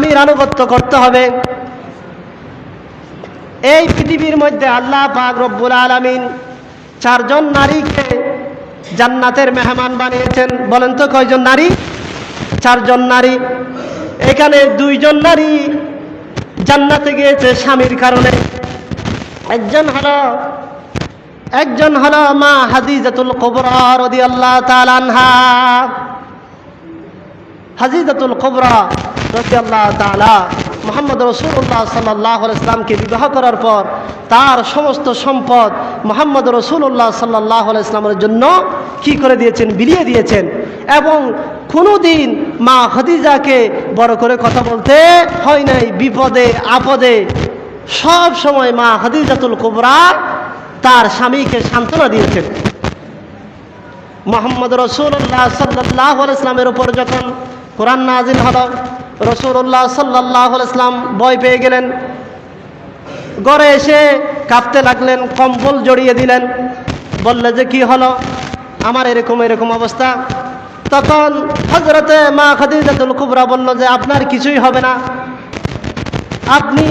স্বামীর আনুগত্য করতে হবে। এই পৃথিবীর মধ্যে আল্লাহ পাক রব্বুল আলামিন 4 জন নারীকে জান্নাতের মেহমান বানিয়েছেন। বলেন তো কয়জন নারী? 4 জন নারী। এখানে 2 জন নারী জান্নাতে গিয়েছে স্বামীর কারণে। একজন হলো মা হাদিজাতুল কুবরা রাদিয়াল্লাহু তাআলা আনহা। হাদিজাতুল কুবরা রাদিয়াল্লাহু তাআলা মুহাম্মদ রাসূলুল্লাহ সাল্লাল্লাহু আলাইহি ওয়াসাল্লামকে বিবাহ করার পর তার সমস্ত সম্পদ মুহাম্মদ রাসূলুল্লাহ সাল্লাল্লাহু আলাইহি ওয়াসাল্লামের জন্য কি করে দিয়েছেন? বিলিয়ে দিয়েছেন। এবং কোনোদিন মা খাদিজাকে বড় করে কথা বলতে হয় নাই। বিপদে আপদে সব সময় মা খাদিজাতুল কুবরা তার স্বামীকে সান্ত্বনা দিয়েছেন। মুহাম্মদ রাসূলুল্লাহ সাল্লাল্লাহু আলাইহি ওয়াসাল্লামের উপর যখন কোরআন নাজিল হলো, রাসূলুল্লাহ সাল্লাল্লাহু আলাইহি ওয়াসাল্লাম ভয় পেয়ে গেলেন। ঘরে এসে কাঁপতে লাগলেন, কম্বল জড়িয়ে দিলেন। বললে যে কি হলো, আমার এরকম অবস্থা। তখন হযরতে মা খাদিজাতুল কুবরা বলল যে আপনার কিছুই হবে না, আপনি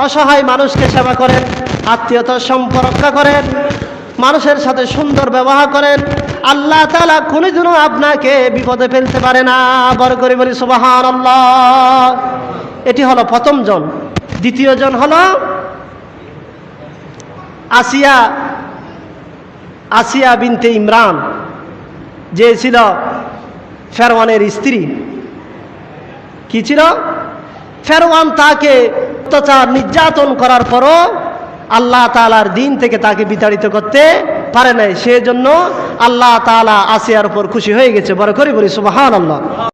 অসহায় মানুষকে সেবা করেন, আত্মীয়তার সম্পর্ক রক্ষা করেন, মানুষের সাথে সুন্দর ব্যবহার করেন, আল্লাহ তাআলা কোনোদিনও আপনাকে বিপদে ফেলতে পারে না। বড় করে বলি সুবহানাল্লাহ। এটি হলো প্রথম জন। দ্বিতীয় জন হলো আসিয়া বিনতে ইমরান, যে ছিল ফেরআউনের স্ত্রী। কি ছিল? ফেরআউন তাকে অত্যাচার নির্যাতন করার পরও আল্লাহ তাআলার দিন থেকে তাকে বিতাড়িত করতে পারে নাই। সেজন্য আল্লাহ তাআলা আসিয়ার উপর খুশি হয়ে গেছে। বড় করে বলি সুবহানাল্লাহ।